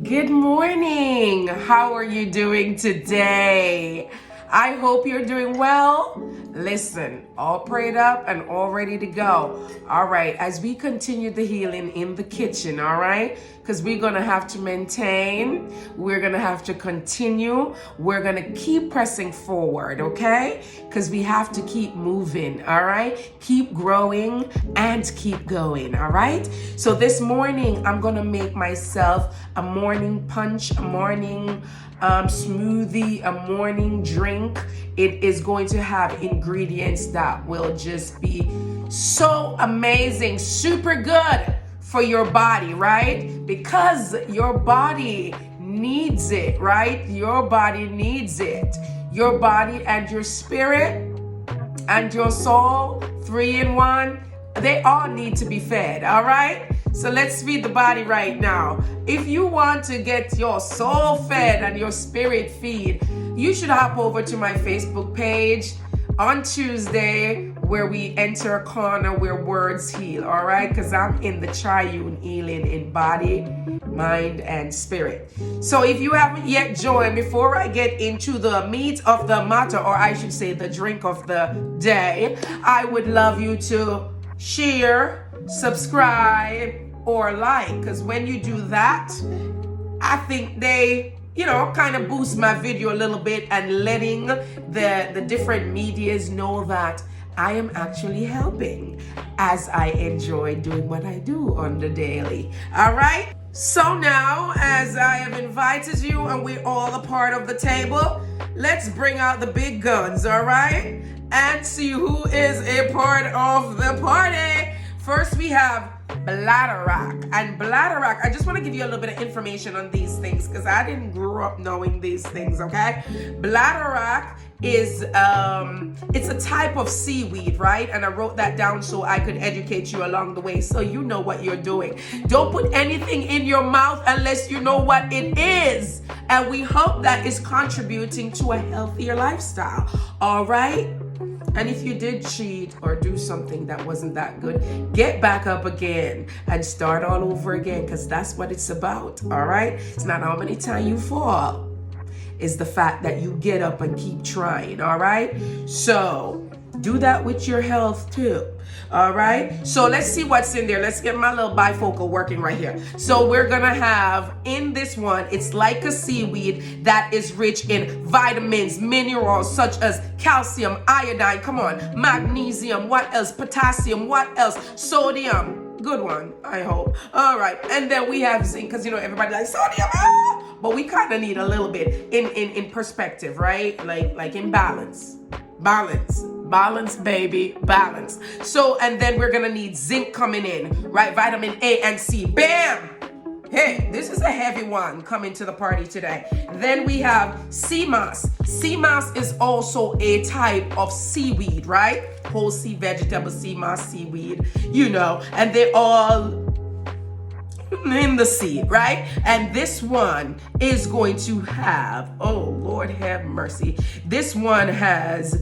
Good morning. How are you doing today? I hope you're doing well. Listen, all prayed up and all ready to go. All right, as we continue the healing in the kitchen, all right? Because we're going to have to maintain. We're going to have to continue. We're going to keep pressing forward, okay? Because we have to keep moving, all right? Keep growing and keep going, all right? So this morning, I'm going to make myself a morning punch, a morning smoothie, a morning drink. It is going to have ingredients that will just be so amazing, super good for your body, right? Because your body needs it, right? Your body needs it. Your body and your spirit and your soul, 3 in 1, they all need to be fed, all right? So let's feed the body right now. If you want to get your soul fed and your spirit feed, you should hop over to my Facebook page on Tuesday where we enter a corner where words heal, all right? Because I'm in the Triune Healing in body, mind, and spirit. So if you haven't yet joined, before I get into the meat of the matter, or I should say the drink of the day, I would love you to share, subscribe, or like, because when you do that, I think they kind of boost my video a little bit and letting the different medias know that I am actually helping as I enjoy doing what I do on the daily. All right. So now, as I have invited you and we're all a part of the table, let's bring out the big guns. All right. And see who is a part of the party. First, we have bladderwrack. And bladderwrack, I just want to give you a little bit of information on these things because I didn't grow up knowing these things, okay? Bladderwrack is it's a type of seaweed, right? And I wrote that down so I could educate you along the way so you know what you're doing. Don't put anything in your mouth unless you know what it is. And we hope that is contributing to a healthier lifestyle, all right? And if you did cheat or do something that wasn't that good, get back up again and start all over again, because that's what it's about, all right? It's not how many times you fall. It's the fact that you get up and keep trying, all right? So do that with your health too, all right? So let's see what's in there. Let's get my little bifocal working right here. So we're gonna have in this one, it's like a seaweed that is rich in vitamins, minerals such as calcium, iodine, come on, magnesium, what else? Potassium, what else? Sodium. Good one, I hope. All right, and then we have zinc, because everybody likes sodium, but we kind of need a little bit in perspective, right? Like in balance. Balance, baby, balance. So, and then we're gonna need zinc coming in, right? Vitamin A and C, bam! Hey, this is a heavy one coming to the party today. Then we have sea moss. Sea moss is also a type of seaweed, right? Whole sea vegetable, sea moss, seaweed, and they all in the sea, right? And this one is going to have, oh Lord have mercy, this one has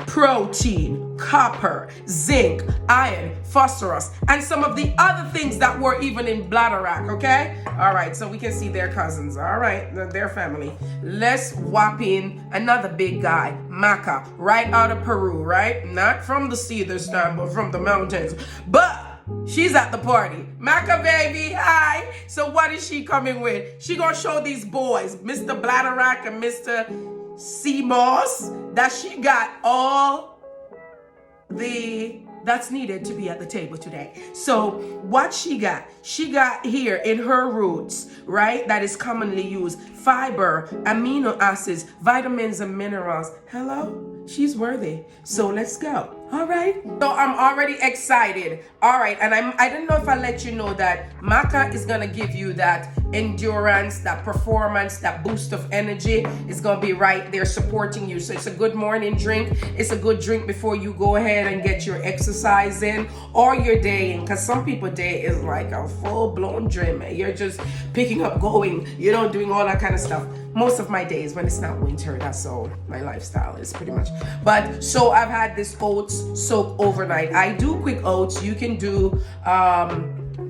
protein, copper, zinc, iron, phosphorus, and some of the other things that were even in bladderwrack, okay? All right, so we can see their cousins, all right, their family. Let's whop in another big guy, maca, right out of Peru, right? Not from the sea this time, but from the mountains. But she's at the party. Maca baby, hi. So what is she coming with? She gonna show these boys, Mr. Bladderwrack and Mr. Sea Moss, that she got all that's needed to be at the table today. So what she got here in her roots, right, that is commonly used, fiber, amino acids, vitamins, and minerals. Hello, she's worthy. So let's go. All right. So I'm already excited. All right. And I didn't know if I let you know that maca is going to give you that endurance, that performance, that boost of energy is going to be right there supporting you. So it's a good morning drink. It's a good drink before you go ahead and get your exercise in or your day in. Because some people day is like a full-blown gym. You're just picking up, going. You're not doing all that kind of stuff. Most of my days when it's not winter, that's all my lifestyle is pretty much. But so I've had this oats soak overnight. I do quick oats. You can do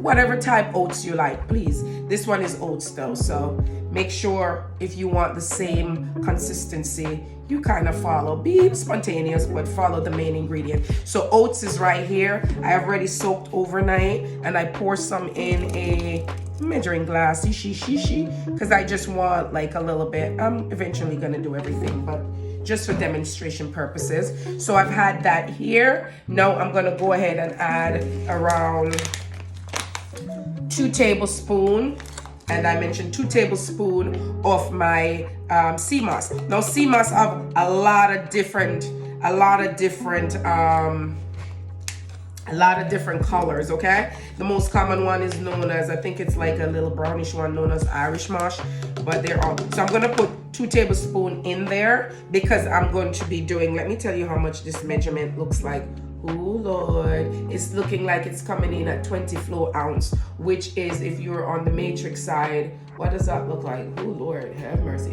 whatever type oats you like, please. This one is oats though, so make sure if you want the same consistency, you kind of follow. Be spontaneous, but follow the main ingredient. So oats is right here. I have already soaked overnight, and I pour some in a measuring glass, because I just want like a little bit. I'm eventually gonna do everything, but just for demonstration purposes. So I've had that here. Now I'm gonna go ahead and add around 2 tablespoons, and I mentioned 2 tablespoons of my sea moss. Now sea moss have a lot of different colors, okay? The most common one is known as, I think it's like a little brownish one known as Irish moss, but they're all, so I'm gonna put 2 tablespoons in there because I'm going to be doing, let me tell you how much this measurement looks like. Oh Lord, it's looking like it's coming in at 20 flow ounce, which is, if you're on the matrix side, what does that look like? Oh Lord, have mercy.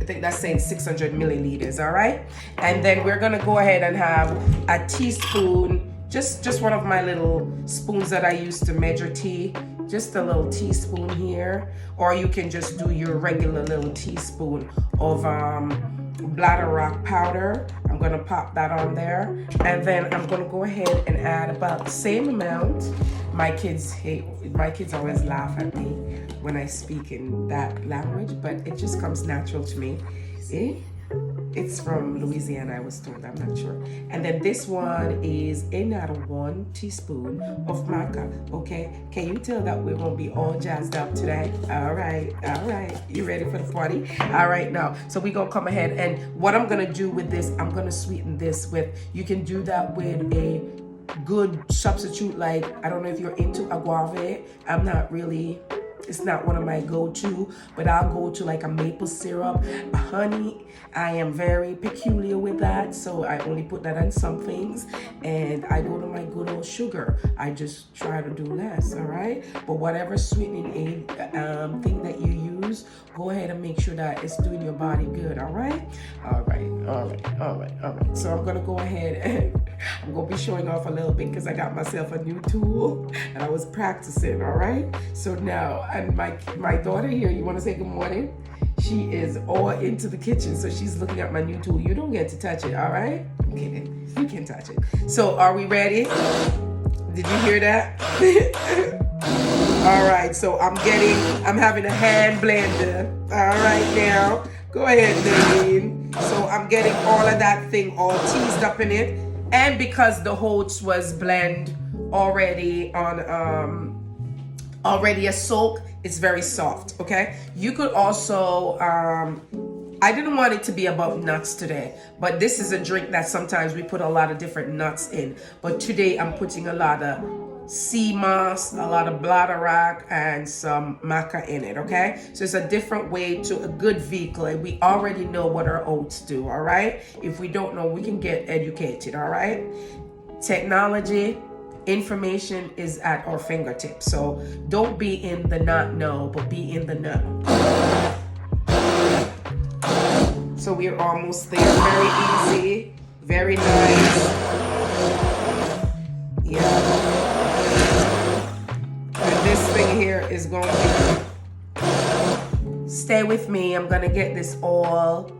I think that's saying 600 milliliters, all right? And then we're gonna go ahead and have a teaspoon, just one of my little spoons that I use to measure tea, just a little teaspoon here, or you can just do your regular little teaspoon of bladder rock powder. I'm gonna pop that on there, and then I'm gonna go ahead and add about the same amount. My kids always laugh at me when I speak in that language, but it just comes natural to me. It's from Louisiana, I was told, I'm not sure. And then this one is another 1 teaspoon of maca, okay? Can you tell that we're gonna be all jazzed up today? All right, you ready for the party? All right, now, so we're gonna come ahead, and what I'm gonna do with this, I'm gonna sweeten this with, you can do that with a good substitute, like, I don't know if you're into agave. I'm not really, it's not one of my go-to, but I'll go to like a maple syrup, honey. I am very peculiar with that, so I only put that on some things, and I go to my good old sugar. I just try to do less, all right? But whatever sweetening aid thing that you use, go ahead and make sure that it's doing your body good, all right? All right. So I'm gonna go ahead and I'm gonna be showing off a little bit because I got myself a new tool and I was practicing, all right? So now, and my daughter here, you wanna say good morning? She is all into the kitchen, so she's looking at my new tool. You don't get to touch it, all right? Okay, you can touch it. So are we ready? Did you hear that? All right, so I'm having a hand blender. All right, now, go ahead, Nadine. So I'm getting all of that thing all teased up in it. And because the oats was blend already on, already a soak, it's very soft, okay? You could also, I didn't want it to be about nuts today, but this is a drink that sometimes we put a lot of different nuts in. But today I'm putting a lot of sea moss, a lot of bladder rock, and some maca in it, okay? So it's a different way to a good vehicle, and we already know what our oats do, all right? If we don't know, we can get educated, all right? Technology, information is at our fingertips, so don't be in the not know, but be in the know. So we're almost there. Very easy, very nice. Yeah. And this thing here is going to be, stay with me. I'm gonna get this all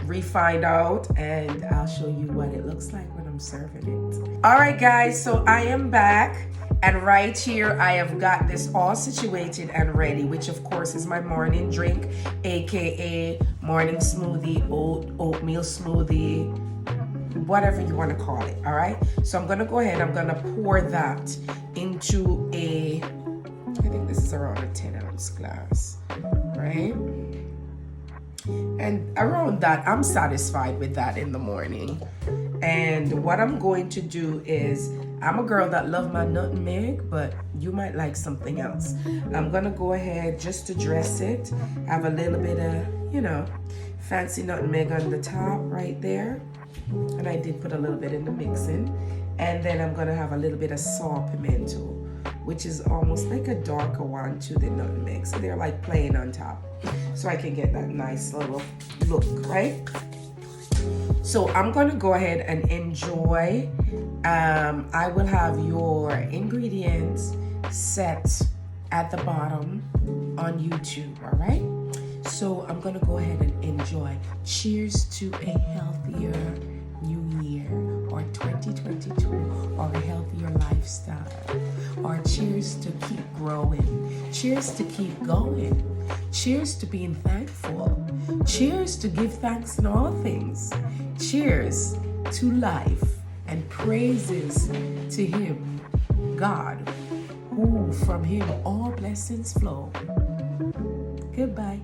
refined out, and I'll show you what it looks like when I'm serving it. All right, guys, so I am back, and right here I have got this all situated and ready, which of course is my morning drink, aka morning smoothie, oatmeal smoothie, whatever you want to call it. All right, so I'm gonna go ahead, I'm gonna pour that into a, I think this is around a 10-ounce glass, right? And around that, I'm satisfied with that in the morning. And what I'm going to do is, I'm a girl that love my nutmeg, but you might like something else. I'm gonna go ahead just to dress it, have a little bit of, you know, fancy nutmeg on the top right there. And I did put a little bit in the mixing. And then I'm gonna have a little bit of saw pimento, which is almost like a darker one to the nutmeg. So they're like plain on top. So I can get that nice little look, right? So I'm gonna go ahead and enjoy. I will have your ingredients set at the bottom on YouTube, all right? So I'm going to go ahead and enjoy. Cheers to a healthier new year, or 2022, or a healthier lifestyle, or cheers to keep growing, cheers to keep going, cheers to being thankful, cheers to give thanks in all things, cheers to life, and praises to Him, God, who from Him all blessings flow. Goodbye.